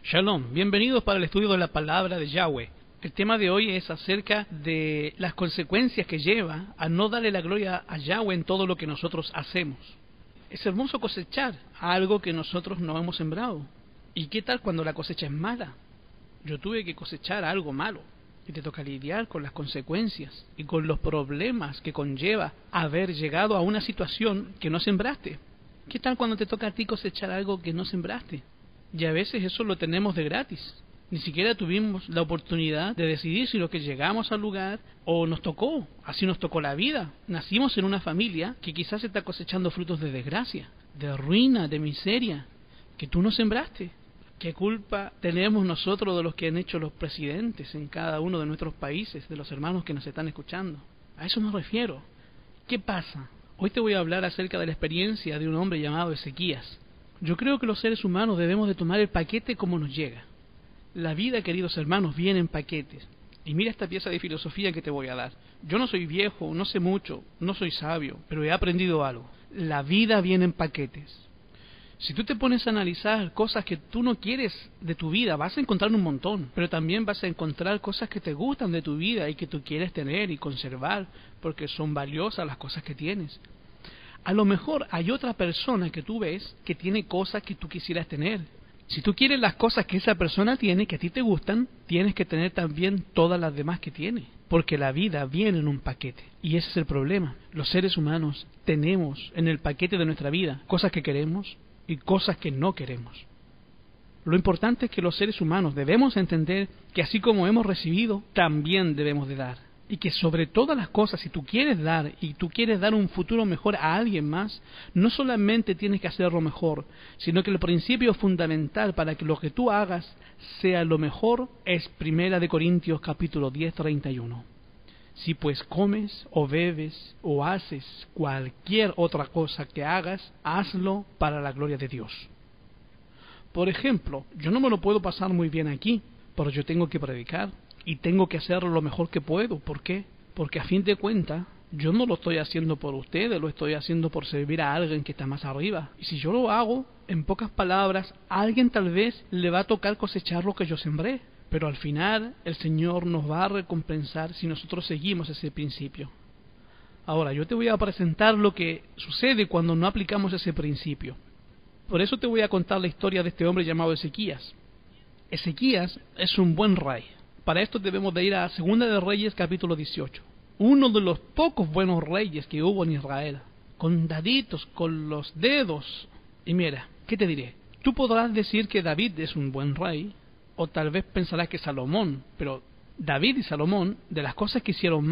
Shalom, bienvenidos para el estudio de la palabra de Yahweh. El tema de hoy es acerca de las consecuencias que lleva a no darle la gloria a Yahweh en todo lo que nosotros hacemos. Es hermoso cosechar algo que nosotros no hemos sembrado. ¿Y qué tal cuando la cosecha es mala? Yo tuve que cosechar algo malo y te toca lidiar con las consecuencias y con los problemas que conlleva haber llegado a una situación que no sembraste. ¿Qué tal cuando te toca a ti cosechar algo que no sembraste? Y a veces eso lo tenemos de gratis. Ni siquiera tuvimos la oportunidad de decidir si lo que llegamos al lugar o nos tocó. Así nos tocó la vida. Nacimos en una familia que quizás está cosechando frutos de desgracia, de ruina, de miseria, que tú no sembraste. ¿Qué culpa tenemos nosotros de los que han hecho los presidentes en cada uno de nuestros países, de los hermanos que nos están escuchando? A eso me refiero. ¿Qué pasa? Hoy te voy a hablar acerca de la experiencia de un hombre llamado Ezequías. Yo creo que los seres humanos debemos de tomar el paquete como nos llega. La vida, queridos hermanos, viene en paquetes. Y mira esta pieza de filosofía que te voy a dar. Yo no soy viejo, no sé mucho, no soy sabio, pero he aprendido algo. La vida viene en paquetes. Si tú te pones a analizar cosas que tú no quieres de tu vida, vas a encontrar un montón, pero también vas a encontrar cosas que te gustan de tu vida y que tú quieres tener y conservar, porque son valiosas las cosas que tienes. A lo mejor hay otra persona que tú ves que tiene cosas que tú quisieras tener. Si tú quieres las cosas que esa persona tiene, que a ti te gustan, tienes que tener también todas las demás que tiene. Porque la vida viene en un paquete. Y ese es el problema. Los seres humanos tenemos en el paquete de nuestra vida cosas que queremos y cosas que no queremos. Lo importante es que los seres humanos debemos entender que así como hemos recibido, también debemos de dar. Y que sobre todas las cosas, si tú quieres dar y tú quieres dar un futuro mejor a alguien más, no solamente tienes que hacerlo mejor, sino que el principio fundamental para que lo que tú hagas sea lo mejor es 1 Corintios capítulo 10, 31. Si pues comes o bebes o haces cualquier otra cosa que hagas, hazlo para la gloria de Dios. Por ejemplo, yo no me lo puedo pasar muy bien aquí, pero yo tengo que predicar. Y tengo que hacerlo lo mejor que puedo. ¿Por qué? Porque a fin de cuentas, yo no lo estoy haciendo por ustedes, lo estoy haciendo por servir a alguien que está más arriba. Y si yo lo hago, en pocas palabras, a alguien tal vez le va a tocar cosechar lo que yo sembré. Pero al final, el Señor nos va a recompensar si nosotros seguimos ese principio. Ahora, yo te voy a presentar lo que sucede cuando no aplicamos ese principio. Por eso te voy a contar la historia de este hombre llamado Ezequías. Ezequías es un buen rey. Para esto debemos de ir a 2 de Reyes capítulo 18. Uno de los pocos buenos reyes que hubo en Israel. Contaditos con los dedos. Y mira, ¿qué te diré? Tú podrás decir que David es un buen rey, o tal vez pensarás que Salomón, pero David y Salomón, de las cosas que hicieron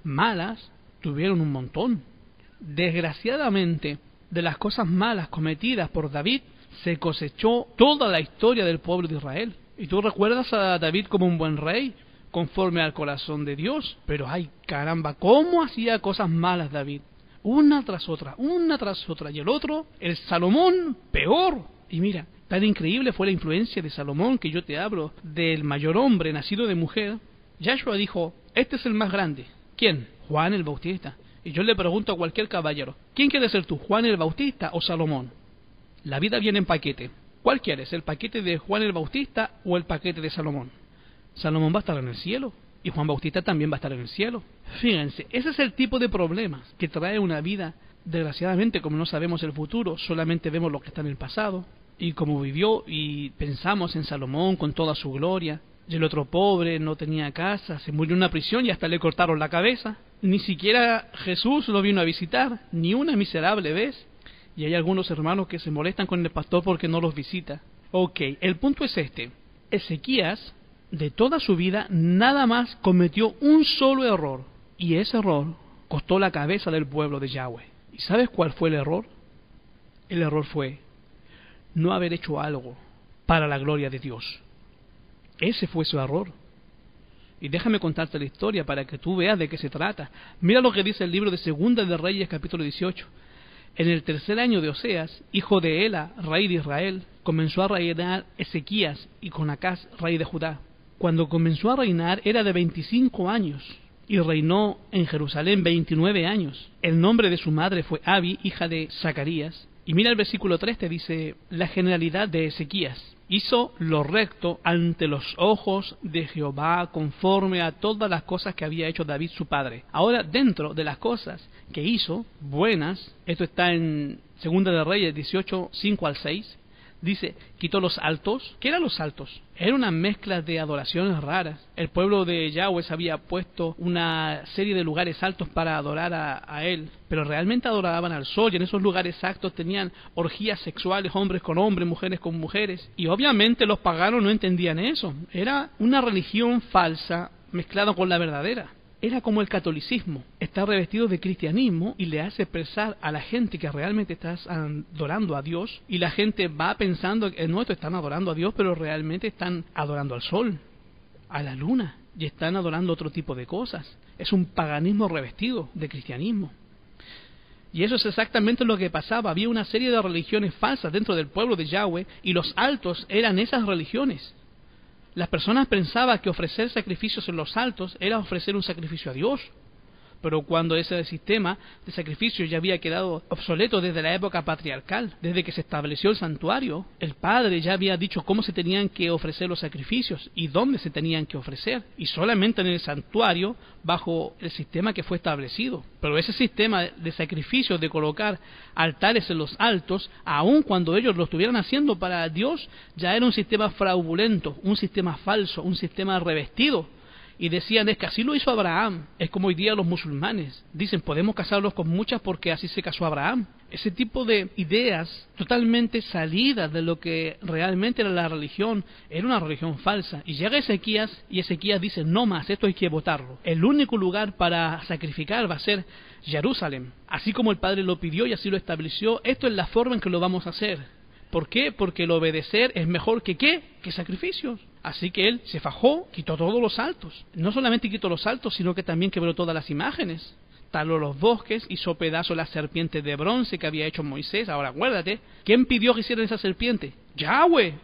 malas, tuvieron un montón. Desgraciadamente, de las cosas malas cometidas por David, se cosechó toda la historia del pueblo de Israel. Y tú recuerdas a David como un buen rey, conforme al corazón de Dios. Pero ay, caramba, ¿cómo hacía cosas malas David? Una tras otra. Y el otro, el Salomón, peor. Y mira, tan increíble fue la influencia de Salomón que yo te hablo, del mayor hombre nacido de mujer. Yahshua dijo, este es el más grande. ¿Quién? Juan el Bautista. Y yo le pregunto a cualquier caballero, ¿quién quieres ser tú, Juan el Bautista o Salomón? La vida viene en paquete. ¿Cuál quieres? ¿El paquete de Juan el Bautista o el paquete de Salomón? Salomón va a estar en el cielo y Juan Bautista también va a estar en el cielo. Fíjense, ese es el tipo de problemas que trae una vida. Desgraciadamente, como no sabemos el futuro, solamente vemos lo que está en el pasado. Y como vivió y pensamos en Salomón con toda su gloria, y el otro pobre no tenía casa, se murió en una prisión y hasta le cortaron la cabeza. Ni siquiera Jesús lo vino a visitar, ni una miserable vez. Y hay algunos hermanos que se molestan con el pastor porque no los visita. Ok, el punto es este. Ezequías, de toda su vida, nada más cometió un solo error. Y ese error costó la cabeza del pueblo de Yahweh. ¿Y sabes cuál fue el error? El error fue no haber hecho algo para la gloria de Dios. Ese fue su error. Y déjame contarte la historia para que tú veas de qué se trata. Mira lo que dice el libro de 2 de Reyes capítulo 18. En el 3er año de Oseas, hijo de Ela, rey de Israel, comenzó a reinar Ezequías y Conacaz, rey de Judá. Cuando comenzó a reinar era de 25 años y reinó en Jerusalén 29 años. El nombre de su madre fue Abi, hija de Zacarías. Y mira el versículo 3, te dice la generalidad de Ezequías. Hizo lo recto ante los ojos de Jehová, conforme a todas las cosas que había hecho David su padre. Ahora, dentro de las cosas que hizo, buenas, esto está en 2 de Reyes 18, 5 al 6, dice, quitó los altos. ¿Qué eran los altos? Era una mezcla de adoraciones raras. El pueblo de Yahweh se había puesto una serie de lugares altos para adorar a él, pero realmente adoraban al sol, y en esos lugares altos tenían orgías sexuales, hombres con hombres, mujeres con mujeres, y obviamente los paganos no entendían eso. Era una religión falsa mezclada con la verdadera. Era como el catolicismo, está revestido de cristianismo y le hace pensar a la gente que realmente estás adorando a Dios, y la gente va pensando que no, están adorando a Dios, pero realmente están adorando al sol, a la luna, y están adorando otro tipo de cosas. Es un paganismo revestido de cristianismo. Y eso es exactamente lo que pasaba. Había una serie de religiones falsas dentro del pueblo de Yahweh, y los altos eran esas religiones. Las personas pensaban que ofrecer sacrificios en los altos era ofrecer un sacrificio a Dios, pero cuando ese sistema de sacrificio ya había quedado obsoleto desde la época patriarcal, desde que se estableció el santuario, el Padre ya había dicho cómo se tenían que ofrecer los sacrificios y dónde se tenían que ofrecer, y solamente en el santuario bajo el sistema que fue establecido. Pero ese sistema de sacrificios, de colocar altares en los altos, aun cuando ellos lo estuvieran haciendo para Dios, ya era un sistema fraudulento, un sistema falso, un sistema revestido. Y decían, es que así lo hizo Abraham. Es como hoy día los musulmanes dicen, podemos casarlos con muchas porque así se casó Abraham. Ese tipo de ideas totalmente salidas de lo que realmente era la religión, era una religión falsa. Y llega Ezequías, y Ezequías dice, no más, esto hay que botarlo. El único lugar para sacrificar va a ser Jerusalén. Así como el Padre lo pidió y así lo estableció, esto es la forma en que lo vamos a hacer. ¿Por qué? Porque el obedecer es mejor que ¿qué? Que sacrificios. Así que él se fajó, quitó todos los altos. No solamente quitó los altos, sino que también quebró todas las imágenes. Taló los bosques, hizo pedazo la serpiente de bronce que había hecho Moisés. Ahora acuérdate, ¿quién pidió que hicieran esa serpiente? ¡Yahweh!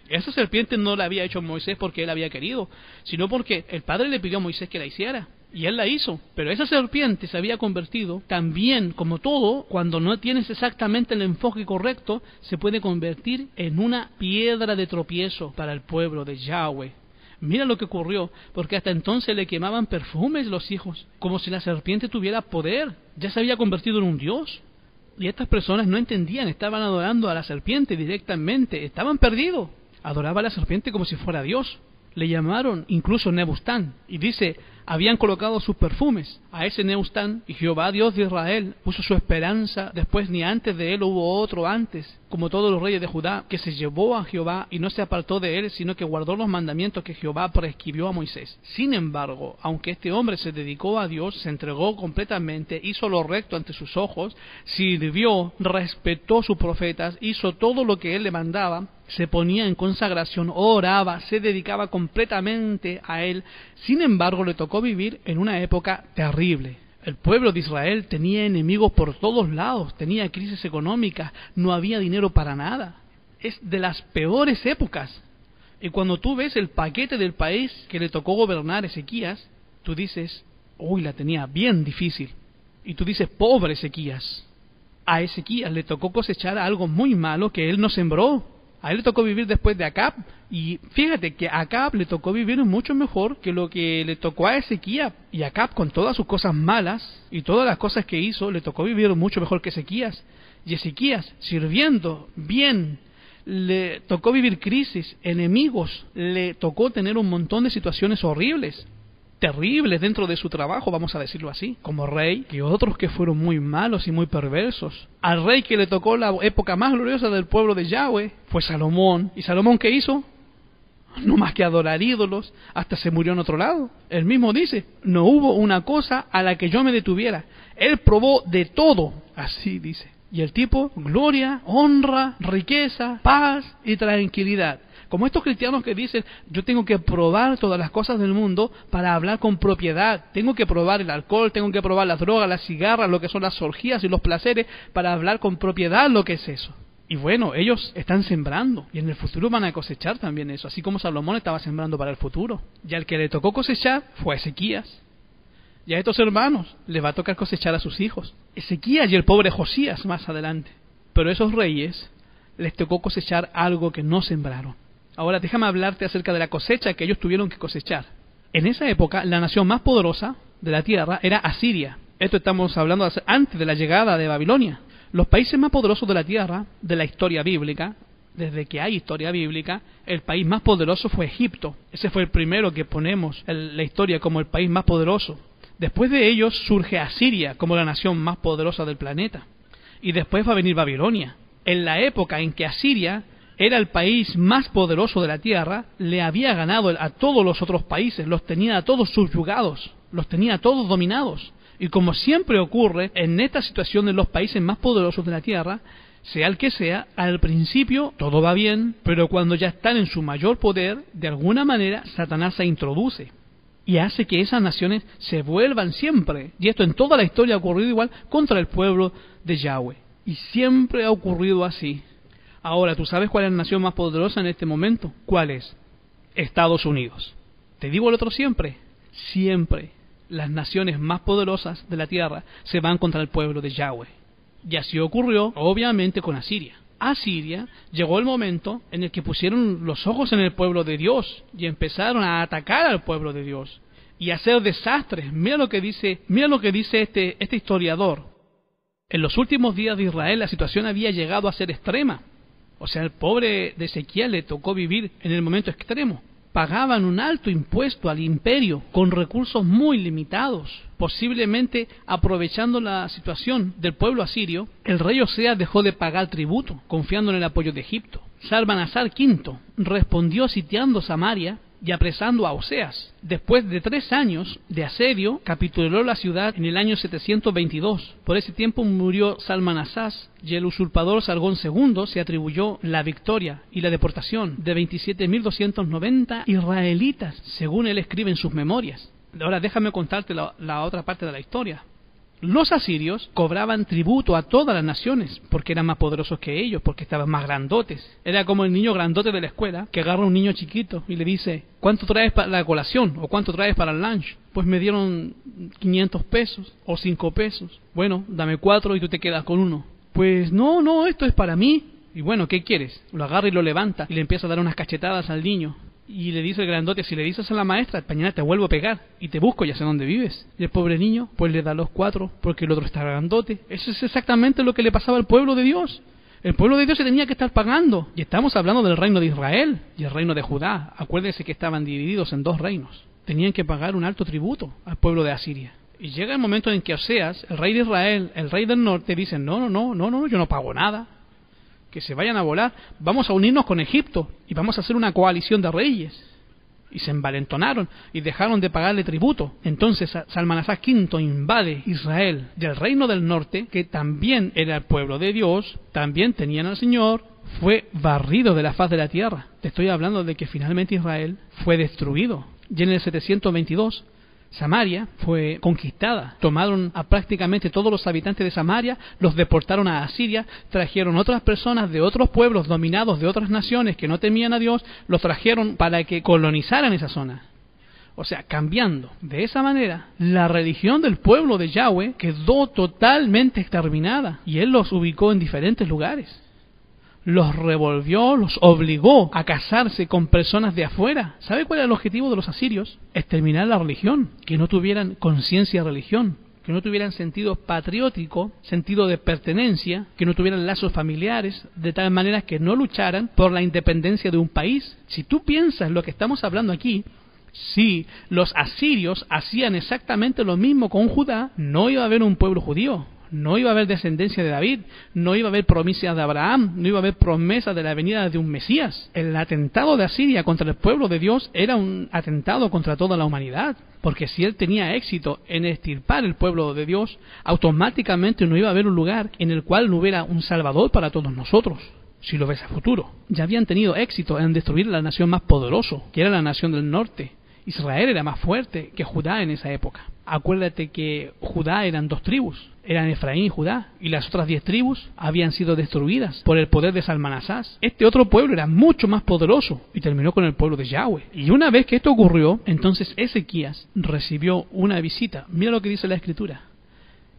Esa serpiente no la había hecho Moisés porque él había querido, sino porque el Padre le pidió a Moisés que la hiciera. Y él la hizo, pero esa serpiente se había convertido, también como todo, cuando no tienes exactamente el enfoque correcto, se puede convertir en una piedra de tropiezo para el pueblo de Yahweh. Mira lo que ocurrió, porque hasta entonces le quemaban perfumes los hijos, como si la serpiente tuviera poder, ya se había convertido en un dios. Y estas personas no entendían, estaban adorando a la serpiente directamente, estaban perdidos. Adoraba a la serpiente como si fuera Dios. Le llamaron incluso Nebustán, y dice, habían colocado sus perfumes a ese Nebustán, y Jehová Dios de Israel puso su esperanza, después ni antes de él hubo otro antes, como todos los reyes de Judá, que se llevó a Jehová y no se apartó de él, sino que guardó los mandamientos que Jehová prescribió a Moisés. Sin embargo, aunque este hombre se dedicó a Dios, se entregó completamente, hizo lo recto ante sus ojos, sirvió, respetó sus profetas, hizo todo lo que él le mandaba, se ponía en consagración, oraba, se dedicaba completamente a él. Sin embargo, le tocó vivir en una época terrible. El pueblo de Israel tenía enemigos por todos lados, tenía crisis económica, no había dinero para nada. Es de las peores épocas. Y cuando tú ves el paquete del país que le tocó gobernar Ezequías, tú dices, uy, la tenía bien difícil. Y tú dices, pobre Ezequías. A Ezequías le tocó cosechar algo muy malo que él no sembró. A él le tocó vivir después de Acab, y fíjate que a Acab le tocó vivir mucho mejor que lo que le tocó a Ezequías. Y Acab, con todas sus cosas malas y todas las cosas que hizo, le tocó vivir mucho mejor que Ezequías. Y Ezequías, sirviendo bien, le tocó vivir crisis, enemigos, le tocó tener un montón de situaciones horribles, terribles dentro de su trabajo, vamos a decirlo así, como rey, y otros que fueron muy malos y muy perversos. Al rey que le tocó la época más gloriosa del pueblo de Yahweh fue Salomón. ¿Y Salomón qué hizo? No más que adorar ídolos, hasta se murió en otro lado. Él mismo dice, no hubo una cosa a la que yo me detuviera. Él probó de todo, así dice. Y el tipo, gloria, honra, riqueza, paz y tranquilidad. Como estos cristianos que dicen, yo tengo que probar todas las cosas del mundo para hablar con propiedad. Tengo que probar el alcohol, tengo que probar las drogas, las cigarras, lo que son las orgías y los placeres, para hablar con propiedad lo que es eso. Y bueno, ellos están sembrando, y en el futuro van a cosechar también eso, así como Salomón estaba sembrando para el futuro. Y al que le tocó cosechar fue a Ezequías. Y a estos hermanos les va a tocar cosechar a sus hijos. Ezequías y el pobre Josías más adelante. Pero a esos reyes les tocó cosechar algo que no sembraron. Ahora déjame hablarte acerca de la cosecha que ellos tuvieron que cosechar. En esa época, la nación más poderosa de la tierra era Asiria. Esto estamos hablando antes de la llegada de Babilonia. Los países más poderosos de la tierra, de la historia bíblica, desde que hay historia bíblica, el país más poderoso fue Egipto. Ese fue el primero que ponemos en la historia como el país más poderoso. Después de ellos surge Asiria como la nación más poderosa del planeta. Y después va a venir Babilonia. En la época en que Asiria era el país más poderoso de la tierra, le había ganado a todos los otros países, los tenía a todos subyugados, los tenía a todos dominados. Y como siempre ocurre en esta situación de los países más poderosos de la tierra, sea el que sea, al principio todo va bien, pero cuando ya están en su mayor poder, de alguna manera Satanás se introduce y hace que esas naciones se vuelvan siempre, y esto en toda la historia ha ocurrido igual, contra el pueblo de Yahweh. Y siempre ha ocurrido así. Ahora, ¿tú sabes cuál es la nación más poderosa en este momento? ¿Cuál es? Estados Unidos. Te digo el otro siempre. Siempre las naciones más poderosas de la tierra se van contra el pueblo de Yahweh. Y así ocurrió, obviamente, con Asiria. Asiria llegó el momento en el que pusieron los ojos en el pueblo de Dios y empezaron a atacar al pueblo de Dios y a hacer desastres. Mira lo que dice este historiador. En los últimos días de Israel la situación había llegado a ser extrema. O sea, al pobre de Ezequiel le tocó vivir en el momento extremo. Pagaban un alto impuesto al imperio con recursos muy limitados. Posiblemente aprovechando la situación del pueblo asirio, el rey Oseas dejó de pagar tributo, confiando en el apoyo de Egipto. Salmanasar V respondió sitiando Samaria y apresando a Oseas. Después de 3 años de asedio, capituló la ciudad en el año 722. Por ese tiempo murió Salmanasar y el usurpador Sargón II se atribuyó la victoria y la deportación de 27.290 israelitas, según él escribe en sus memorias. Ahora déjame contarte la otra parte de la historia. Los asirios cobraban tributo a todas las naciones porque eran más poderosos que ellos, porque estaban más grandotes. Era como el niño grandote de la escuela que agarra a un niño chiquito y le dice: ¿cuánto traes para la colación? ¿O cuánto traes para el lunch? Pues me dieron 500 pesos o 5 pesos. Bueno, dame 4 y tú te quedas con 1. Pues no, esto es para mí. Y bueno, ¿qué quieres? Lo agarra y lo levanta y le empieza a dar unas cachetadas al niño. Y le dice el grandote: si le dices a la maestra, mañana te vuelvo a pegar y te busco, ya sé dónde vives. Y el pobre niño pues le da los 4 porque el otro está grandote. Eso es exactamente lo que le pasaba al pueblo de Dios. El pueblo de Dios se tenía que estar pagando. Y estamos hablando del reino de Israel y el reino de Judá. Acuérdense que estaban divididos en 2 reinos. Tenían que pagar un alto tributo al pueblo de Asiria. Y llega el momento en que Oseas, el rey de Israel, el rey del norte, dicen: no, yo no pago nada. Que se vayan a volar, vamos a unirnos con Egipto y vamos a hacer una coalición de reyes. Y se envalentonaron y dejaron de pagarle tributo. Entonces Salmanasar V invade Israel y el reino del norte, que también era el pueblo de Dios, también tenían al Señor, fue barrido de la faz de la tierra. Te estoy hablando de que finalmente Israel fue destruido. Y en el 722 Samaria fue conquistada. Tomaron a prácticamente todos los habitantes de Samaria, los deportaron a Asiria, trajeron otras personas de otros pueblos dominados de otras naciones que no temían a Dios, los trajeron para que colonizaran esa zona. O sea, cambiando de esa manera, la religión del pueblo de Yahweh quedó totalmente exterminada y él los ubicó en diferentes lugares. Los revolvió, los obligó a casarse con personas de afuera. ¿Sabe cuál era el objetivo de los asirios? Exterminar la religión, que no tuvieran conciencia de religión, que no tuvieran sentido patriótico, sentido de pertenencia, que no tuvieran lazos familiares, de tal manera que no lucharan por la independencia de un país. Si tú piensas lo que estamos hablando aquí, si los asirios hacían exactamente lo mismo con Judá, no iba a haber un pueblo judío. No iba a haber descendencia de David, no iba a haber promesas de Abraham, no iba a haber promesa de la venida de un Mesías. El atentado de Asiria contra el pueblo de Dios era un atentado contra toda la humanidad, porque si él tenía éxito en extirpar el pueblo de Dios, automáticamente no iba a haber un lugar en el cual no hubiera un Salvador para todos nosotros. Si lo ves a futuro, ya habían tenido éxito en destruir la nación más poderosa, que era la nación del norte. Israel era más fuerte que Judá en esa época. Acuérdate que Judá eran 2 tribus, eran Efraín y Judá, y las otras 10 tribus habían sido destruidas por el poder de Salmanasar. Este otro pueblo era mucho más poderoso y terminó con el pueblo de Yahweh. Y una vez que esto ocurrió, entonces Ezequías recibió una visita. Mira lo que dice la Escritura.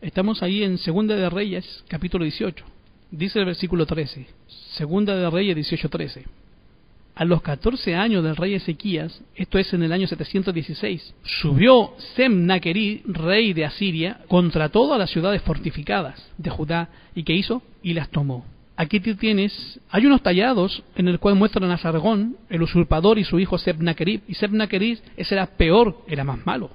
Estamos ahí en Segunda de Reyes, capítulo 18. Dice el versículo 13. Segunda de Reyes 18:13. a los 14 años del rey Ezequías, esto es en el año 716, subió Sennacherib, rey de Asiria, contra todas las ciudades fortificadas de Judá. ¿Y qué hizo? Y las tomó. Aquí tú tienes, hay unos tallados en el cual muestran a Sargón, el usurpador, y su hijo Sennacherib. Y Sennacherib, ese era peor, era más malo.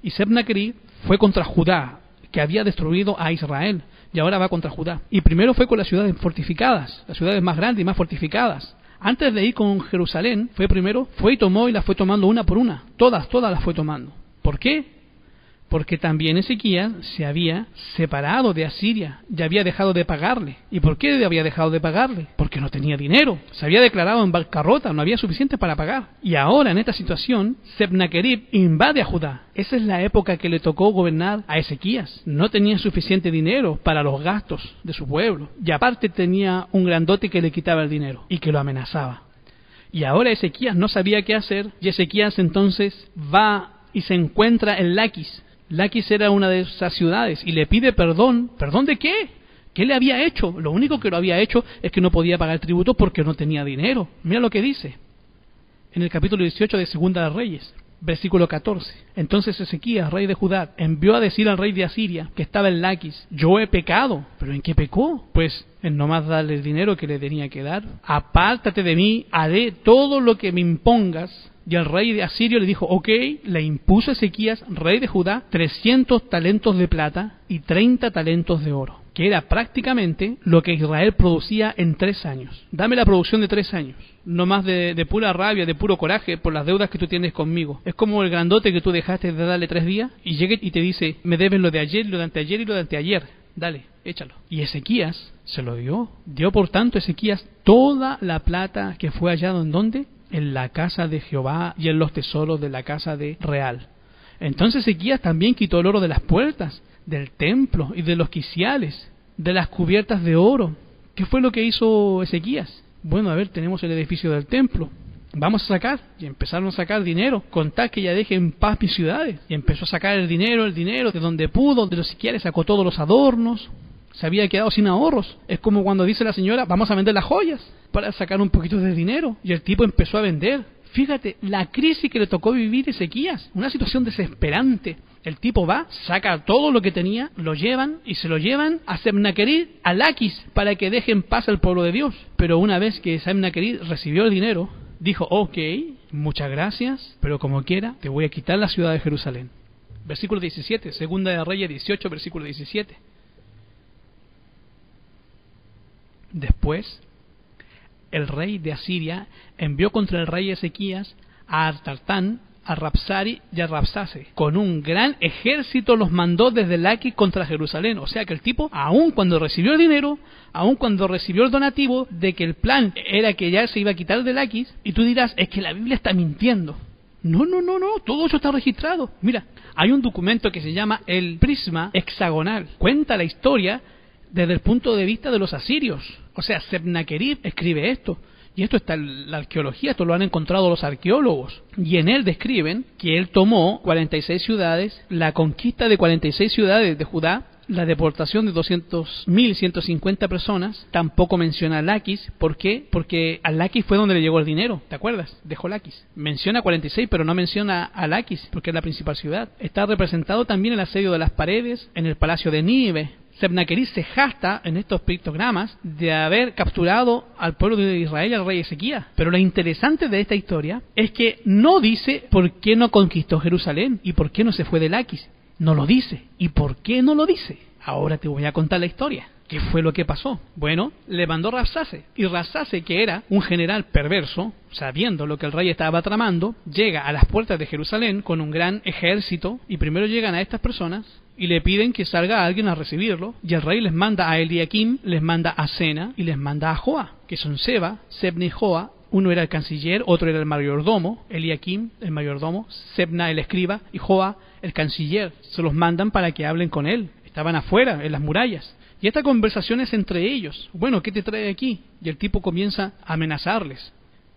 Y Sennacherib fue contra Judá, que había destruido a Israel, y ahora va contra Judá. Y primero fue con las ciudades fortificadas, las ciudades más grandes y más fortificadas. Antes de ir con Jerusalén, fue y tomó y las fue tomando una por una. Todas las fue tomando. ¿Por qué? Porque también Ezequías se había separado de Asiria y había dejado de pagarle. ¿Y por qué había dejado de pagarle? Porque no tenía dinero. Se había declarado en bancarrota, no había suficiente para pagar. Y ahora, en esta situación, Sennacherib invade a Judá. Esa es la época que le tocó gobernar a Ezequías. No tenía suficiente dinero para los gastos de su pueblo. Y aparte tenía un grandote que le quitaba el dinero y que lo amenazaba. Y ahora Ezequías no sabía qué hacer. Y Ezequías entonces va y se encuentra en Laquis. Laquis era una de esas ciudades y le pide perdón. ¿Perdón de qué? ¿Qué le había hecho? Lo único que lo había hecho es que no podía pagar el tributo porque no tenía dinero. Mira lo que dice en el capítulo 18 de Segunda de Reyes, versículo 14. Entonces Ezequías, rey de Judá, envió a decir al rey de Asiria, que estaba en Laquis: yo he pecado. ¿Pero en qué pecó? Pues en no más darle el dinero que le tenía que dar. Apártate de mí, haré todo lo que me impongas. Y el rey de Asiria le dijo, ok, le impuso a Ezequías, rey de Judá, 300 talentos de plata y 30 talentos de oro, que era prácticamente lo que Israel producía en 3 años. Dame la producción de 3 años, no más de pura rabia, de puro coraje por las deudas que tú tienes conmigo. Es como el grandote que tú dejaste de darle 3 días y llega y te dice, me debes lo de ayer, lo de anteayer y lo de anteayer. Dale, échalo. Y Ezequías se lo dio. Dio por tanto Ezequías toda la plata que fue hallado en ¿dónde? En la casa de Jehová y en los tesoros de la casa de real. Entonces Ezequías también quitó el oro de las puertas, del templo y de los quiciales, de las cubiertas de oro. ¿Qué fue lo que hizo Ezequías? Bueno, a ver, tenemos el edificio del templo. Vamos a sacar. Y empezaron a sacar dinero. Contad que ya deje en paz mis ciudades. Y empezó a sacar el dinero de donde pudo, de los quiciales, sacó todos los adornos. Se había quedado sin ahorros. Es como cuando dice la señora, vamos a vender las joyas para sacar un poquito de dinero. Y el tipo empezó a vender. Fíjate, la crisis que le tocó vivir a Ezequías, una situación desesperante. El tipo va, saca todo lo que tenía, lo llevan y se lo llevan a Sennacherib, a Laquis, para que deje en paz al pueblo de Dios. Pero una vez que Sennacherib recibió el dinero, dijo, ok, muchas gracias, pero como quiera, te voy a quitar la ciudad de Jerusalén. Versículo 17, Segunda de Reyes 18, versículo 17. Después, el rey de Asiria envió contra el rey Ezequías a Artartán, a Rabsari y a Rabsase. Con un gran ejército los mandó desde Laquis contra Jerusalén. O sea que el tipo, aun cuando recibió el dinero, aun cuando recibió el donativo de que el plan era que ya se iba a quitar de Laquis, y tú dirás, es que la Biblia está mintiendo. No, todo eso está registrado. Mira, hay un documento que se llama el Prisma Hexagonal. Cuenta la historia desde el punto de vista de los asirios. O sea, Sennacherib escribe esto. Y esto está en la arqueología, esto lo han encontrado los arqueólogos. Y en él describen que él tomó 46 ciudades, la conquista de 46 ciudades de Judá, la deportación de 200.150 personas. Tampoco menciona a Laquis. ¿Por qué? Porque a Laquis fue donde le llegó el dinero. ¿Te acuerdas? Dejó Laquis. Menciona 46, pero no menciona a Laquis, porque es la principal ciudad. Está representado también el asedio de las paredes, en el palacio de Nínive. Sennacherib se jacta en estos pictogramas de haber capturado al pueblo de Israel y al rey Ezequías. Pero lo interesante de esta historia es que no dice por qué no conquistó Jerusalén y por qué no se fue de Laquis. No lo dice. ¿Y por qué no lo dice? Ahora te voy a contar la historia. ¿Qué fue lo que pasó? Bueno, le mandó Rabsase. Y Rabsase, que era un general perverso, sabiendo lo que el rey estaba tramando, llega a las puertas de Jerusalén con un gran ejército. Y primero llegan a estas personas y le piden que salga alguien a recibirlo. Y el rey les manda a Eliakim, les manda a Sena y les manda a Joa, que son Seba, Sebna y Joa. Uno era el canciller, otro era el mayordomo. Eliakim, el mayordomo, Sebna, el escriba, y Joa, el canciller. Se los mandan para que hablen con él. Estaban afuera, en las murallas. Y esta conversación es entre ellos. Bueno, ¿qué te trae aquí? Y el tipo comienza a amenazarles.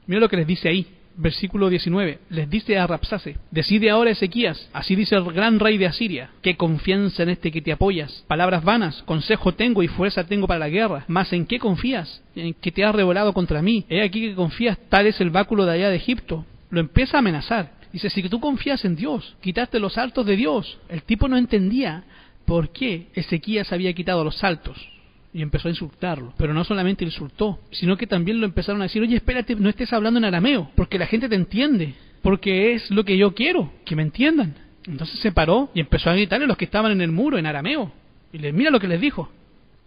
Mira lo que les dice ahí. versículo 19, les dice a Rabsase: decide ahora, Ezequías, así dice el gran rey de Asiria, qué confianza en este que te apoyas. Palabras vanas, consejo tengo y fuerza tengo para la guerra, mas ¿en qué confías? En que te has rebelado contra mí. He aquí que confías, tal es el báculo de allá de Egipto. Lo empieza a amenazar. Dice, si tú confías en Dios, quitaste los altos de Dios. El tipo no entendía por qué Ezequías había quitado los altos. Y empezó a insultarlo. Pero no solamente insultó, sino que también lo empezaron a decir: oye, espérate, no estés hablando en arameo, porque la gente te entiende, porque es lo que yo quiero, que me entiendan. Entonces se paró y empezó a gritarle a los que estaban en el muro en arameo. Y mira lo que les dijo.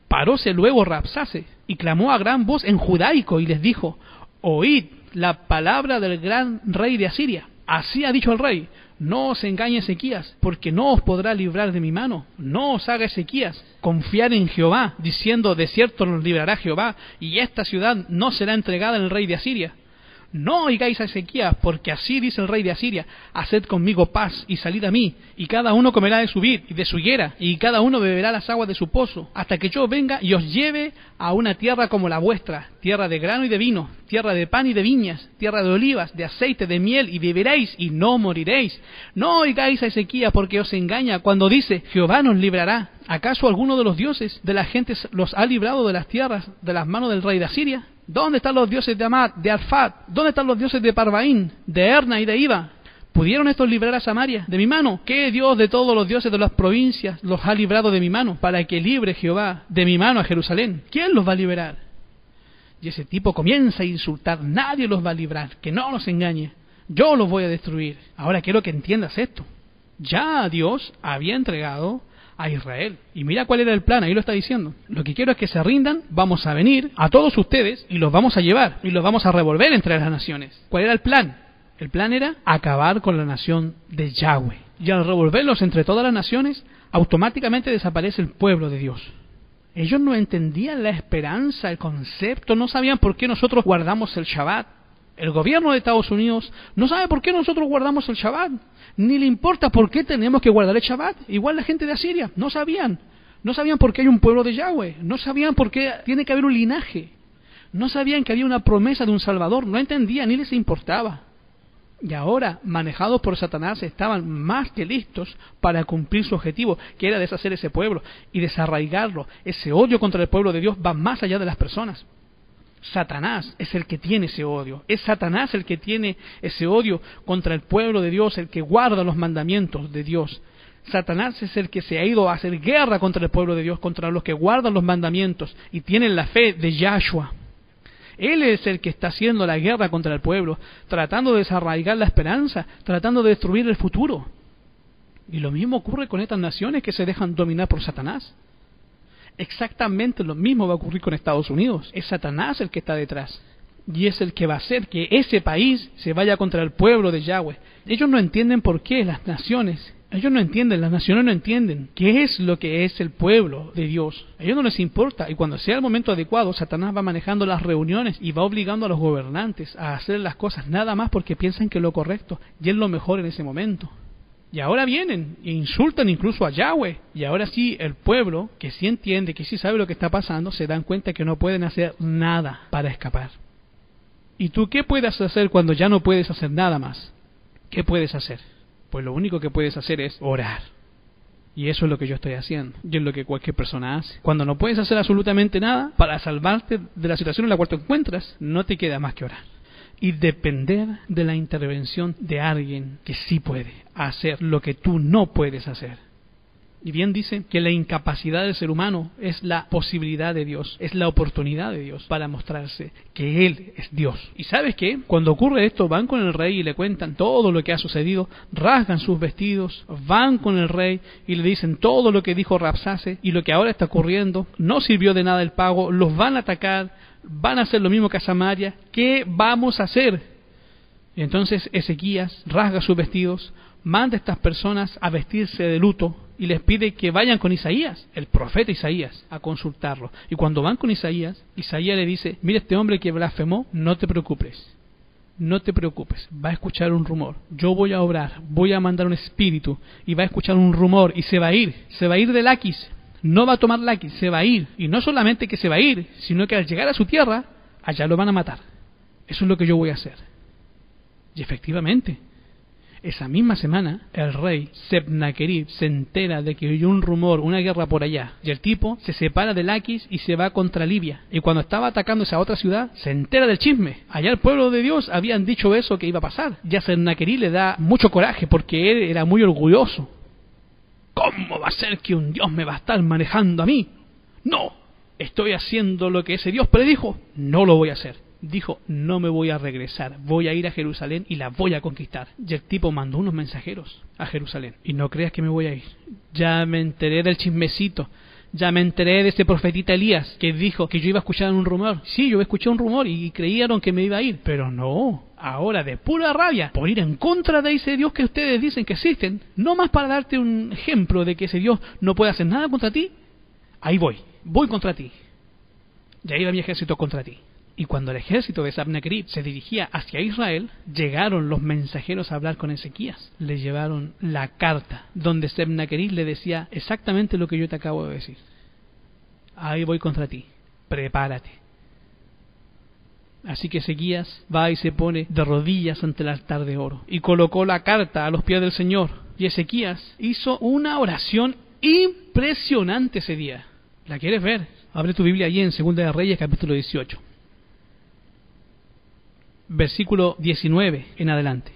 Paróse luego Rabsase y clamó a gran voz en judaico y les dijo: oíd la palabra del gran rey de Asiria. Así ha dicho el rey: no os engañe Ezequías, porque no os podrá librar de mi mano. No os haga Ezequías confiar en Jehová, diciendo: de cierto nos librará Jehová, y esta ciudad no será entregada al rey de Asiria. No oigáis a Ezequías, porque así dice el rey de Asiria: haced conmigo paz y salid a mí, y cada uno comerá de su vid y de su higuera, y cada uno beberá las aguas de su pozo, hasta que yo venga y os lleve a una tierra como la vuestra, tierra de grano y de vino, tierra de pan y de viñas, tierra de olivas, de aceite, de miel, y beberéis y no moriréis. No oigáis a Ezequías, porque os engaña cuando dice: Jehová nos librará. ¿Acaso alguno de los dioses de las gentes los ha librado de las tierras, de las manos del rey de Asiria? ¿Dónde están los dioses de Amad, de Arfad? ¿Dónde están los dioses de Parvaín, de Erna y de Iba? ¿Pudieron estos librar a Samaria de mi mano? ¿Qué Dios de todos los dioses de las provincias los ha librado de mi mano, para que libre Jehová de mi mano a Jerusalén? ¿Quién los va a liberar? Y ese tipo comienza a insultar: nadie los va a librar, que no nos engañe, yo los voy a destruir. Ahora quiero que entiendas esto: ya Dios había entregado a Israel, y mira cuál era el plan, ahí lo está diciendo: lo que quiero es que se rindan, vamos a venir a todos ustedes y los vamos a llevar y los vamos a revolver entre las naciones. ¿Cuál era el plan? El plan era acabar con la nación de Yahweh, y al revolverlos entre todas las naciones, automáticamente desaparece el pueblo de Dios. Ellos no entendían la esperanza, el concepto, no sabían por qué nosotros guardamos el Shabbat. El gobierno de Estados Unidos no sabe por qué nosotros guardamos el Shabbat, ni le importa por qué tenemos que guardar el Shabbat. Igual la gente de Asiria, no sabían por qué hay un pueblo de Yahweh, no sabían por qué tiene que haber un linaje, no sabían que había una promesa de un Salvador, no entendían ni les importaba. Y ahora, manejados por Satanás, estaban más que listos para cumplir su objetivo, que era deshacer ese pueblo y desarraigarlo. Ese odio contra el pueblo de Dios va más allá de las personas. Satanás es el que tiene ese odio, es Satanás el que tiene ese odio contra el pueblo de Dios, el que guarda los mandamientos de Dios. Satanás es el que se ha ido a hacer guerra contra el pueblo de Dios, contra los que guardan los mandamientos y tienen la fe de Yahshua. Él es el que está haciendo la guerra contra el pueblo, tratando de desarraigar la esperanza, tratando de destruir el futuro. Y lo mismo ocurre con estas naciones que se dejan dominar por Satanás. Exactamente lo mismo va a ocurrir con Estados Unidos. Es Satanás el que está detrás. Y es el que va a hacer que ese país se vaya contra el pueblo de Yahweh. Ellos no entienden por qué las naciones. Ellos no entienden, las naciones no entienden qué es lo que es el pueblo de Dios. A ellos no les importa. Y cuando sea el momento adecuado, Satanás va manejando las reuniones y va obligando a los gobernantes a hacer las cosas nada más porque piensan que es lo correcto y es lo mejor en ese momento. Y ahora vienen e insultan incluso a Yahweh. Y ahora sí, el pueblo, que sí entiende, que sí sabe lo que está pasando, se dan cuenta que no pueden hacer nada para escapar. ¿Y tú qué puedes hacer cuando ya no puedes hacer nada más? ¿Qué puedes hacer? Pues lo único que puedes hacer es orar. Y eso es lo que yo estoy haciendo. Y es lo que cualquier persona hace. Cuando no puedes hacer absolutamente nada para salvarte de la situación en la cual te encuentras, no te queda más que orar. Y depender de la intervención de alguien que sí puede hacer lo que tú no puedes hacer. Y bien dice que la incapacidad del ser humano es la posibilidad de Dios, es la oportunidad de Dios para mostrarse que Él es Dios. ¿Y sabes qué? Cuando ocurre esto, van con el rey y le cuentan todo lo que ha sucedido, rasgan sus vestidos, van con el rey y le dicen todo lo que dijo Rabsase y lo que ahora está ocurriendo, no sirvió de nada el pago, los van a atacar, van a hacer lo mismo que a Samaria. ¿Qué vamos a hacer? Y entonces Ezequías rasga sus vestidos, manda a estas personas a vestirse de luto y les pide que vayan con Isaías, el profeta Isaías, a consultarlo. Y cuando van con Isaías, Isaías le dice: mira, este hombre que blasfemó, no te preocupes, va a escuchar un rumor, yo voy a obrar, voy a mandar un espíritu y va a escuchar un rumor y se va a ir de Laquis. No va a tomar Laquis, se va a ir. Y no solamente que se va a ir, sino que al llegar a su tierra, allá lo van a matar. Eso es lo que yo voy a hacer. Y efectivamente, esa misma semana, el rey Sennaquerib se entera de que oyó un rumor, una guerra por allá. Y el tipo se separa de Laquis y se va contra Libia. Y cuando estaba atacando esa otra ciudad, se entera del chisme. Allá el pueblo de Dios habían dicho eso que iba a pasar. Y a Sennaquerib le da mucho coraje porque él era muy orgulloso. ¿Cómo va a ser que un Dios me va a estar manejando a mí? No, estoy haciendo lo que ese Dios predijo. No lo voy a hacer. Dijo, no me voy a regresar, voy a ir a Jerusalén y la voy a conquistar. Y el tipo mandó unos mensajeros a Jerusalén. Y no creas que me voy a ir. Ya me enteré del chismecito. Ya me enteré de ese profetita Elías que dijo que yo iba a escuchar un rumor. Sí, yo escuché un rumor y creyeron que me iba a ir. Pero no, ahora de pura rabia, por ir en contra de ese Dios que ustedes dicen que existen, no más para darte un ejemplo de que ese Dios no puede hacer nada contra ti, ahí voy contra ti. Y ahí va mi ejército contra ti. Y cuando el ejército de Sennaquerib se dirigía hacia Israel, llegaron los mensajeros a hablar con Ezequías. Le llevaron la carta donde Sennaquerib le decía exactamente lo que yo te acabo de decir. Ahí voy contra ti, prepárate. Así que Ezequías va y se pone de rodillas ante el altar de oro y colocó la carta a los pies del Señor. Y Ezequías hizo una oración impresionante ese día. ¿La quieres ver? Abre tu Biblia allí en 2 de Reyes capítulo 18. Versículo 19 en adelante.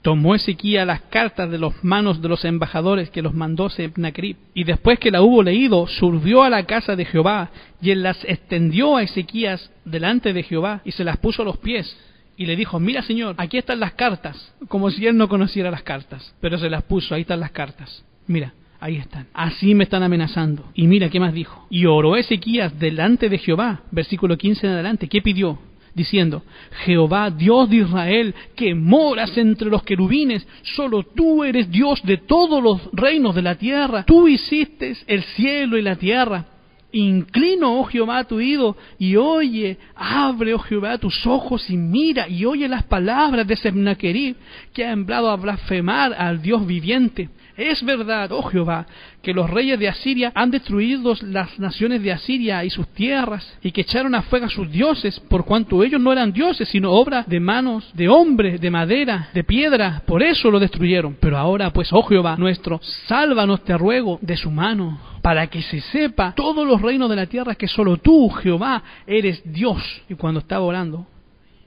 Tomó Ezequías las cartas de las manos de los embajadores que los mandó Sennaquerib, y después que la hubo leído, subió a la casa de Jehová, y él las extendió a Ezequías delante de Jehová, y se las puso a los pies, y le dijo, mira Señor, aquí están las cartas, como si él no conociera las cartas, pero se las puso, ahí están las cartas, mira. Ahí están. Así me están amenazando. Y mira qué más dijo. Y oró Ezequías delante de Jehová, versículo 15 en adelante. ¿Qué pidió? Diciendo, Jehová, Dios de Israel, que moras entre los querubines, solo tú eres Dios de todos los reinos de la tierra. Tú hiciste el cielo y la tierra. Inclino, oh Jehová, tu oído, y oye, abre, oh Jehová, tus ojos, y mira, y oye las palabras de Sennaquerib, que ha enviado a blasfemar al Dios viviente. Es verdad, oh Jehová, que los reyes de Asiria han destruido las naciones de Asiria y sus tierras, y que echaron a fuego a sus dioses, por cuanto ellos no eran dioses, sino obra de manos de hombres, de madera, de piedra, por eso lo destruyeron. Pero ahora, pues, oh Jehová nuestro, sálvanos, te ruego, de su mano, para que se sepa todos los reinos de la tierra que solo tú, Jehová, eres Dios. Y cuando estaba orando,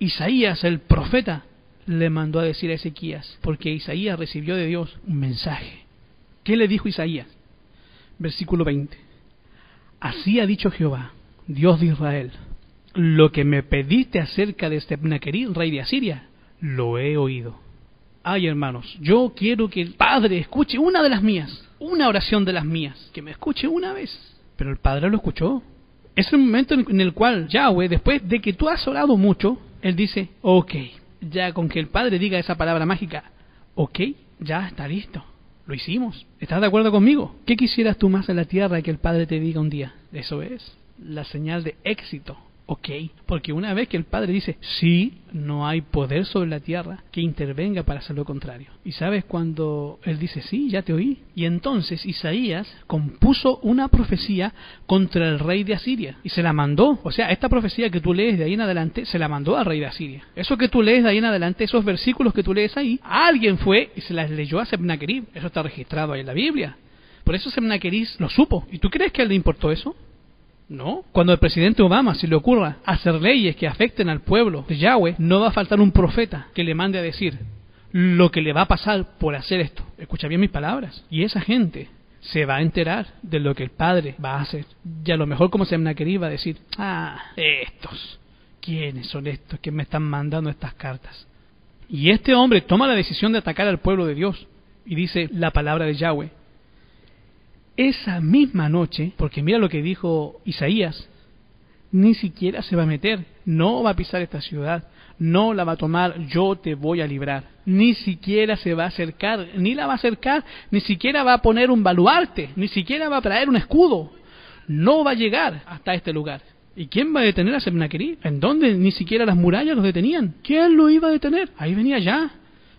Isaías, el profeta, le mandó a decir a Ezequías, porque Isaías recibió de Dios un mensaje. ¿Qué le dijo Isaías? Versículo 20. Así ha dicho Jehová, Dios de Israel, lo que me pediste acerca de Sennaquerib, rey de Asiria, lo he oído. Ay, hermanos, yo quiero que el Padre escuche una de las mías, una oración de las mías, que me escuche una vez. Pero el Padre lo escuchó. Es el momento en el cual Yahweh, después de que tú has orado mucho, Él dice, ok, ya con que el Padre diga esa palabra mágica, ok, ya está listo, lo hicimos. ¿Estás de acuerdo conmigo? ¿Qué quisieras tú más en la tierra que el Padre te diga un día? Eso es la señal de éxito. Ok, porque una vez que el Padre dice sí, no hay poder sobre la tierra que intervenga para hacer lo contrario. Y sabes cuando Él dice sí, ya te oí. Y entonces Isaías compuso una profecía contra el rey de Asiria y se la mandó. O sea, esta profecía que tú lees de ahí en adelante se la mandó al rey de Asiria. Eso que tú lees de ahí en adelante, esos versículos que tú lees ahí, alguien fue y se las leyó a Sennaquerib. Eso está registrado ahí en la Biblia. Por eso Sennaquerib lo supo. ¿Y tú crees que a él le importó eso? No. Cuando al presidente Obama se le ocurra hacer leyes que afecten al pueblo de Yahweh, no va a faltar un profeta que le mande a decir lo que le va a pasar por hacer esto. Escucha bien mis palabras. Y esa gente se va a enterar de lo que el Padre va a hacer. Y a lo mejor como Sennaquerib va a decir, ¿quiénes son estos que me están mandando estas cartas? Y este hombre toma la decisión de atacar al pueblo de Dios. Y dice la palabra de Yahweh. Esa misma noche, porque mira lo que dijo Isaías, ni siquiera se va a meter, no va a pisar esta ciudad, no la va a tomar, yo te voy a librar. Ni siquiera se va a acercar, ni la va a acercar, ni siquiera va a poner un baluarte, ni siquiera va a traer un escudo. No va a llegar hasta este lugar. ¿Y quién va a detener a Sennaquerib? ¿En dónde ni siquiera las murallas los detenían? ¿Quién lo iba a detener? Ahí venía ya.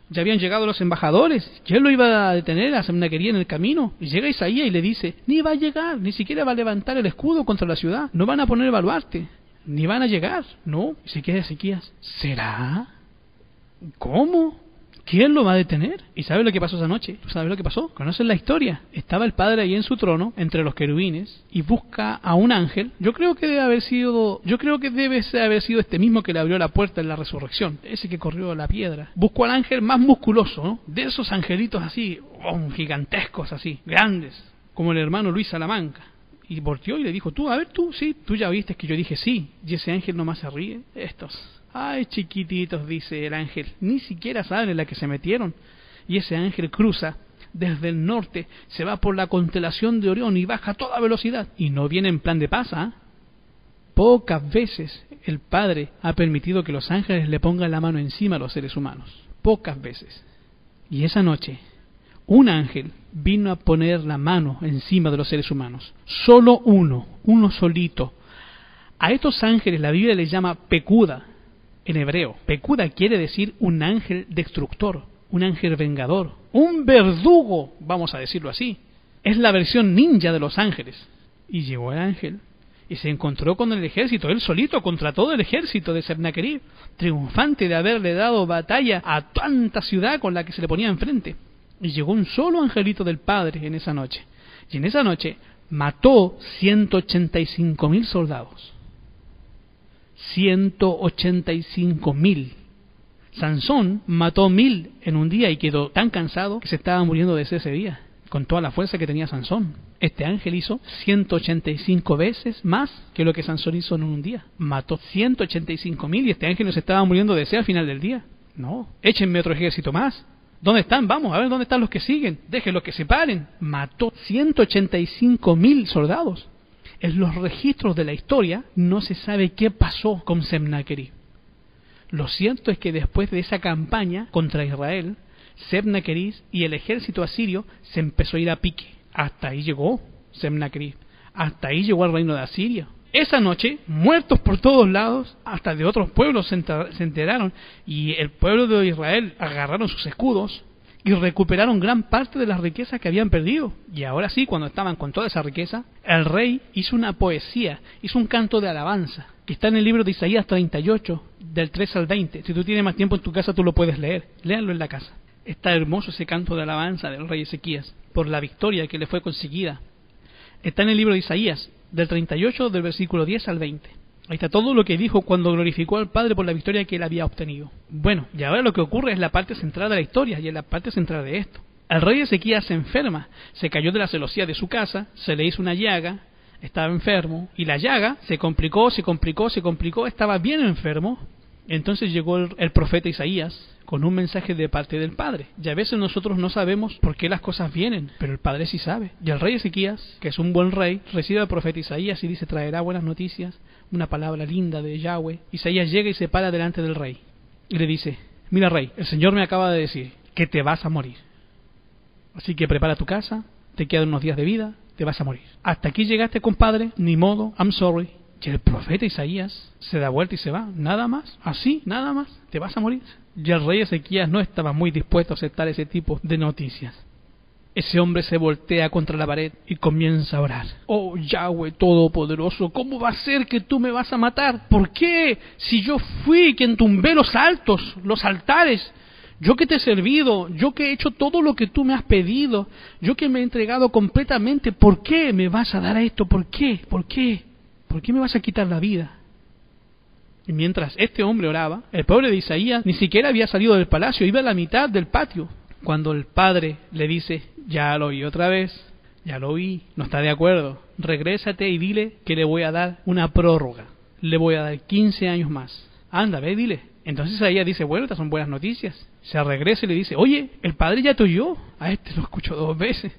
Ya habían llegado los embajadores. ¿Quién lo iba a detener a Sennaquerib en el camino? Y llega Isaías y le dice, ni va a llegar, ni siquiera va a levantar el escudo contra la ciudad. No van a poner baluarte, ni van a llegar. No. Y se queda Ezequías. ¿Será? ¿Cómo? ¿Quién lo va a detener? ¿Y sabes lo que pasó esa noche? ¿Tú sabes lo que pasó? ¿Conoces la historia? Estaba el Padre ahí en su trono, entre los querubines, y busca a un ángel. Yo creo que debe haber sido este mismo que le abrió la puerta en la resurrección, ese que corrió la piedra. Buscó al ángel más musculoso, ¿no? De esos angelitos así, gigantescos así, grandes, como el hermano Luis Salamanca. Y volteó y le dijo, tú ya viste que yo dije sí. Y ese ángel nomás se ríe. Ay, chiquititos, dice el ángel, ni siquiera saben en la que se metieron. Y ese ángel cruza desde el norte, se va por la constelación de Orión y baja a toda velocidad. Y no viene en plan de pasa. Pocas veces el Padre ha permitido que los ángeles le pongan la mano encima a los seres humanos. Pocas veces. Y esa noche, un ángel vino a poner la mano encima de los seres humanos. Solo uno solito. A estos ángeles la Biblia les llama Pecuda. En hebreo, Pecuda quiere decir un ángel destructor, un ángel vengador, un verdugo, vamos a decirlo así. Es la versión ninja de los ángeles. Y llegó el ángel y se encontró con el ejército, él solito contra todo el ejército de Sennacherib, triunfante de haberle dado batalla a tanta ciudad con la que se le ponía enfrente. Y llegó un solo angelito del Padre en esa noche. Y en esa noche mató 185.000 soldados. 185.000. Sansón mató 1.000 en un día y quedó tan cansado que se estaba muriendo desde ese día, con toda la fuerza que tenía Sansón. Este ángel hizo 185 veces más que lo que Sansón hizo en un día. Mató 185.000 y este ángel no se estaba muriendo de sed al final del día. No, échenme otro ejército más. ¿Dónde están? Vamos a ver dónde están los que siguen. Déjenlos que se paren. Mató 185.000 soldados. En los registros de la historia no se sabe qué pasó con Sennacherib. Lo cierto es que después de esa campaña contra Israel, Sennacherib y el ejército asirio se empezó a ir a pique. Hasta ahí llegó Sennacherib. Hasta ahí llegó el reino de Asiria. Esa noche, muertos por todos lados, hasta de otros pueblos se enteraron, y el pueblo de Israel agarraron sus escudos y recuperaron gran parte de las riquezas que habían perdido. Y ahora sí, cuando estaban con toda esa riqueza, el rey hizo una poesía, hizo un canto de alabanza, que está en el libro de Isaías 38, del 3 al 20. Si tú tienes más tiempo en tu casa, tú lo puedes leer. Léanlo en la casa. Está hermoso ese canto de alabanza del rey Ezequías, por la victoria que le fue conseguida. Está en el libro de Isaías, del 38, del versículo 10 al 20. Ahí está todo lo que dijo cuando glorificó al Padre por la victoria que él había obtenido. Bueno, y ahora lo que ocurre es la parte central de la historia, y es la parte central de esto. El rey Ezequías se enferma, se cayó de la celosía de su casa, se le hizo una llaga, estaba enfermo, y la llaga se complicó, estaba bien enfermo. Entonces llegó el profeta Isaías con un mensaje de parte del Padre. Y a veces nosotros no sabemos por qué las cosas vienen, pero el Padre sí sabe. Y el rey Ezequías, que es un buen rey, recibe al profeta Isaías y dice, traerá buenas noticias, una palabra linda de Yahweh. Isaías llega y se para delante del rey y le dice, mira rey, el Señor me acaba de decir que te vas a morir. Así que prepara tu casa, te quedan unos días de vida, te vas a morir. Hasta aquí llegaste, compadre, ni modo, I'm sorry. Y el profeta Isaías se da vuelta y se va, nada más, así, nada más, te vas a morir. Y el rey Ezequías no estaba muy dispuesto a aceptar ese tipo de noticias. Ese hombre se voltea contra la pared y comienza a orar. Oh Yahweh Todopoderoso, ¿cómo va a ser que tú me vas a matar? ¿Por qué? Si yo fui quien tumbé los altares, yo que te he servido, yo que he hecho todo lo que tú me has pedido, yo que me he entregado completamente, ¿por qué me vas a dar esto? ¿Por qué? ¿Por qué? ¿Por qué me vas a quitar la vida? Y mientras este hombre oraba, el pobre de Isaías ni siquiera había salido del palacio, iba a la mitad del patio, cuando el padre le dice, ya lo oí otra vez, ya lo oí, no está de acuerdo, regrésate y dile que le voy a dar una prórroga, le voy a dar 15 años más, anda, ve, dile. Entonces Isaías dice, bueno, estas son buenas noticias. Se regresa y le dice, oye, el padre ya te oyó, a este lo escucho 2 veces.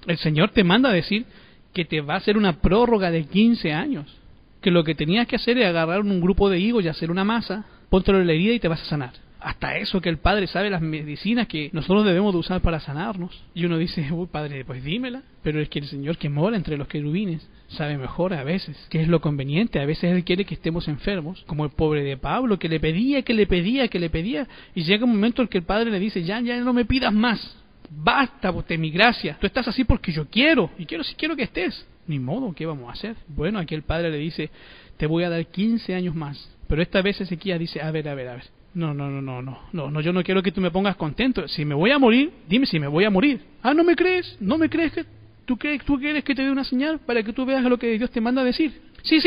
El Señor te manda a decir que te va a hacer una prórroga de 15 años, que lo que tenías que hacer es agarrar un grupo de higos y hacer una masa, póntelo en la herida y te vas a sanar. Hasta eso que el Padre sabe las medicinas que nosotros debemos de usar para sanarnos. Y uno dice, uy Padre, pues dímela. Pero es que el Señor que mora entre los querubines sabe mejor a veces qué es lo conveniente. A veces Él quiere que estemos enfermos, como el pobre de Pablo, que le pedía, y llega un momento en que el Padre le dice, ya no me pidas más. Basta de mi gracia, tú estás así porque yo quiero, y quiero que estés. Ni modo, ¿qué vamos a hacer? Bueno, aquí el Padre le dice, te voy a dar 15 años más. Pero esta vez Ezequías dice, a ver, No, yo no quiero que tú me pongas contento. Si me voy a morir, dime si me voy a morir. Ah, ¿no me crees? ¿No me crees que tú quieres que te dé una señal para que tú veas lo que Dios te manda a decir? Sí,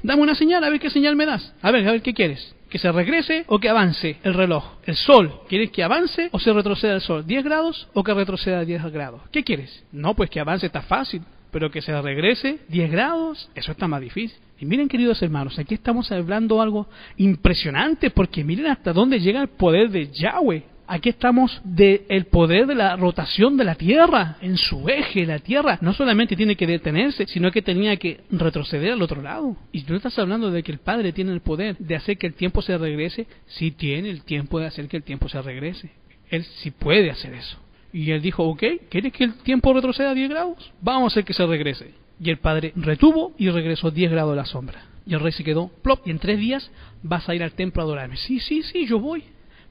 dame una señal, a ver qué señal me das. A ver, ¿qué quieres? ¿Que se regrese o que avance el reloj? El sol, ¿quieres que avance o se retroceda el sol? ¿10 grados o que retroceda 10 grados? ¿Qué quieres? No, pues que avance está fácil, pero que se regrese 10 grados, eso está más difícil. Y miren, queridos hermanos, aquí estamos hablando algo impresionante, porque miren hasta dónde llega el poder de Yahweh. Aquí estamos del poder de la rotación de la Tierra, en su eje. La Tierra no solamente tiene que detenerse, sino que tenía que retroceder al otro lado. Y tú estás hablando de que el Padre tiene el poder de hacer que el tiempo se regrese. Sí tiene el tiempo de hacer que el tiempo se regrese. Él sí puede hacer eso. Y él dijo, ok, ¿quieres que el tiempo retroceda a 10 grados? Vamos a hacer que se regrese. Y el Padre retuvo y regresó 10 grados a la sombra. Y el rey se quedó, plop, y en 3 días vas a ir al templo a adorarme. Sí, yo voy.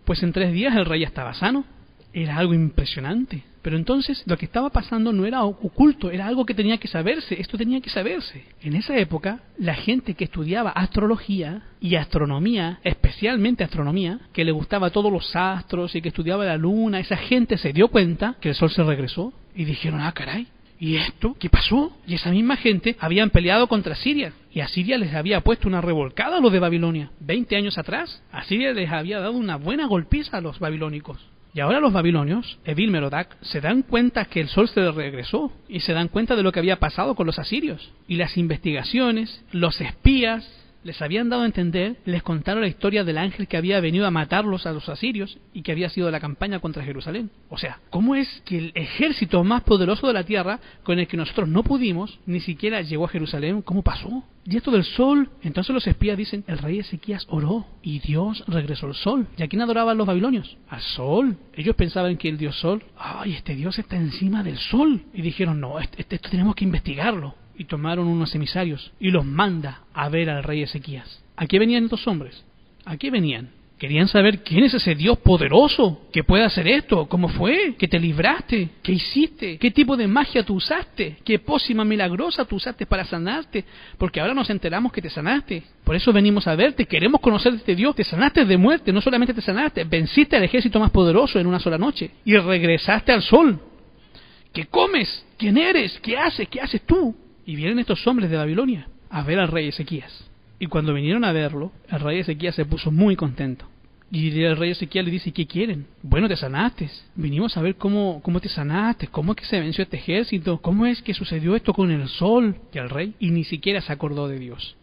Pues en 3 días el rey ya estaba sano. Era algo impresionante. Pero entonces lo que estaba pasando no era oculto, era algo que tenía que saberse. Esto tenía que saberse. En esa época, la gente que estudiaba astrología y astronomía, especialmente astronomía, que le gustaba todos los astros y que estudiaba la luna, esa gente se dio cuenta que el sol se regresó y dijeron, ah, caray, ¿y esto? ¿Qué pasó? Y esa misma gente habían peleado contra Siria. Y Asiria les había puesto una revolcada a los de Babilonia. 20 años atrás, Asiria les había dado una buena golpiza a los babilónicos. Y ahora los babilonios, Evil Merodach, se dan cuenta que el sol se regresó. Y se dan cuenta de lo que había pasado con los asirios. Y las investigaciones, los espías, les habían dado a entender, les contaron la historia del ángel que había venido a matarlos a los asirios y que había sido la campaña contra Jerusalén. O sea, ¿cómo es que el ejército más poderoso de la tierra, con el que nosotros no pudimos, ni siquiera llegó a Jerusalén? ¿Cómo pasó? Y esto del sol, entonces los espías dicen, el rey Ezequías oró y Dios regresó el sol. ¿Y a quién adoraban los babilonios? Al sol. Ellos pensaban que el dios sol, ay, este dios está encima del sol. Y dijeron, no, esto tenemos que investigarlo. Y tomaron unos emisarios y los manda a ver al rey Ezequías. ¿A qué venían estos hombres? ¿A qué venían? Querían saber quién es ese Dios poderoso que puede hacer esto, cómo fue, que te libraste, qué hiciste, qué tipo de magia tú usaste, qué pócima milagrosa tú usaste para sanarte, porque ahora nos enteramos que te sanaste. Por eso venimos a verte, queremos conocer a este Dios. Te sanaste de muerte, no solamente te sanaste, venciste al ejército más poderoso en una sola noche y regresaste al sol. ¿Qué comes? ¿Quién eres? ¿Qué haces? ¿Qué haces tú? Y vienen estos hombres de Babilonia a ver al rey Ezequías. Y cuando vinieron a verlo, el rey Ezequías se puso muy contento. Y el rey Ezequías le dice, ¿qué quieren? Bueno, te sanaste. Vinimos a ver cómo te sanaste, cómo es que se venció este ejército, cómo es que sucedió esto con el sol. Y el rey, y ni siquiera se acordó de Dios.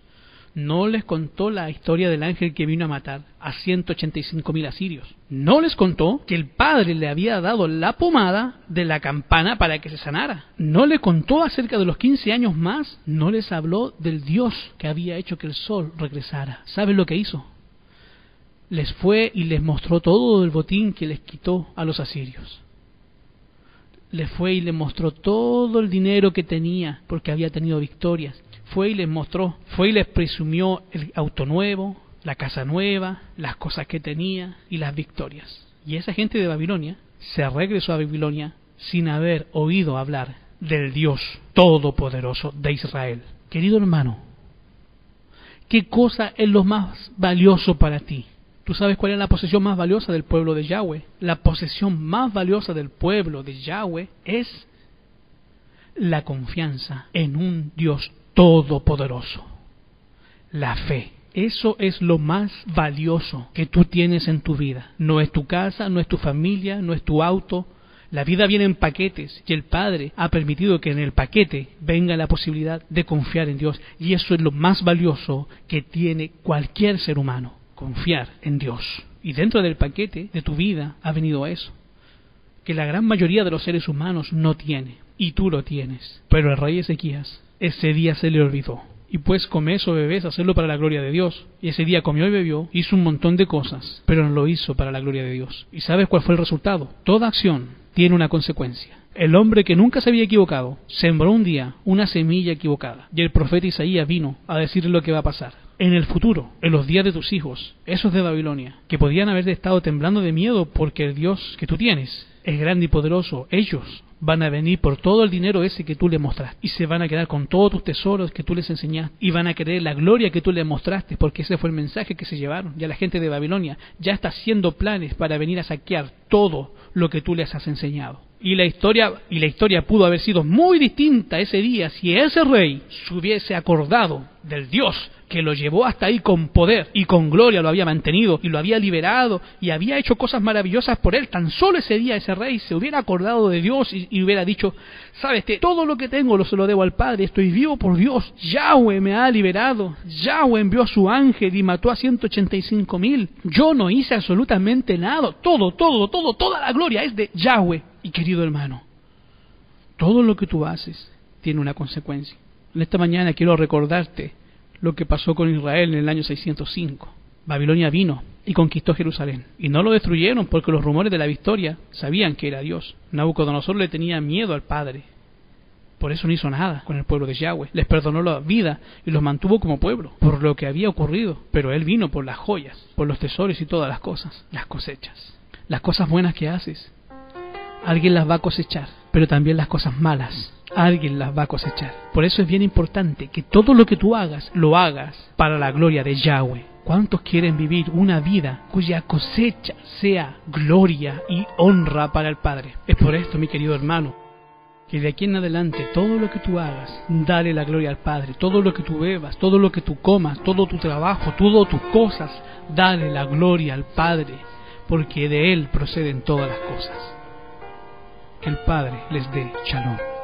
No les contó la historia del ángel que vino a matar a 185,000 asirios. No les contó que el padre le había dado la pomada de la campana para que se sanara. No le contó acerca de los 15 años más. No les habló del Dios que había hecho que el sol regresara. ¿Saben lo que hizo? Les fue y les mostró todo el botín que les quitó a los asirios. Les fue y les mostró todo el dinero que tenía porque había tenido victorias. Fue y les mostró, fue y les presumió el auto nuevo, la casa nueva, las cosas que tenía y las victorias. Y esa gente de Babilonia se regresó a Babilonia sin haber oído hablar del Dios Todopoderoso de Israel. Querido hermano, ¿qué cosa es lo más valioso para ti? ¿Tú sabes cuál es la posesión más valiosa del pueblo de Yahweh? La posesión más valiosa del pueblo de Yahweh es la confianza en un Dios todopoderoso. La fe. Eso es lo más valioso que tú tienes en tu vida. No es tu casa, no es tu familia, no es tu auto. La vida viene en paquetes y el Padre ha permitido que en el paquete venga la posibilidad de confiar en Dios. Y eso es lo más valioso que tiene cualquier ser humano. Confiar en Dios. Y dentro del paquete de tu vida ha venido eso, que la gran mayoría de los seres humanos no tiene, y tú lo tienes. Pero el rey Ezequías, ese día se le olvidó. Y pues comes o bebes, hacerlo para la gloria de Dios. Y ese día comió y bebió, hizo un montón de cosas, pero no lo hizo para la gloria de Dios. ¿Y sabes cuál fue el resultado? Toda acción tiene una consecuencia. El hombre que nunca se había equivocado, sembró un día una semilla equivocada. Y el profeta Isaías vino a decirle lo que va a pasar. En el futuro, en los días de tus hijos, esos de Babilonia, que podían haber estado temblando de miedo porque el Dios que tú tienes es grande y poderoso, ellos van a venir por todo el dinero ese que tú les mostraste y se van a quedar con todos tus tesoros que tú les enseñaste y van a querer la gloria que tú les mostraste, porque ese fue el mensaje que se llevaron. Ya la gente de Babilonia ya está haciendo planes para venir a saquear todo lo que tú les has enseñado. Y la historia pudo haber sido muy distinta ese día si ese rey se hubiese acordado del Dios que lo llevó hasta ahí con poder y con gloria, lo había mantenido y lo había liberado y había hecho cosas maravillosas por él. Tan solo ese día ese rey se hubiera acordado de Dios y hubiera dicho: sabes, todo lo que tengo se lo debo al Padre, estoy vivo por Dios, Yahweh me ha liberado, Yahweh envió a su ángel y mató a 185,000, yo no hice absolutamente nada, toda la gloria es de Yahweh. Y querido hermano, todo lo que tú haces tiene una consecuencia. En esta mañana quiero recordarte lo que pasó con Israel en el año 605. Babilonia vino y conquistó Jerusalén. Y no lo destruyeron porque los rumores de la victoria sabían que era Dios. Nabucodonosor le tenía miedo al Padre. Por eso no hizo nada con el pueblo de Yahweh. Les perdonó la vida y los mantuvo como pueblo por lo que había ocurrido. Pero él vino por las joyas, por los tesoros y todas las cosas, las cosechas. Las cosas buenas que haces, alguien las va a cosechar, pero también las cosas malas, alguien las va a cosechar. Por eso es bien importante que todo lo que tú hagas, lo hagas para la gloria de Yahweh. ¿Cuántos quieren vivir una vida cuya cosecha sea gloria y honra para el Padre? Es por esto, mi querido hermano, que de aquí en adelante todo lo que tú hagas, dale la gloria al Padre. Todo lo que tú bebas, todo lo que tú comas, todo tu trabajo, todas tus cosas, dale la gloria al Padre, porque de Él proceden todas las cosas. Que el Padre les dé shalom.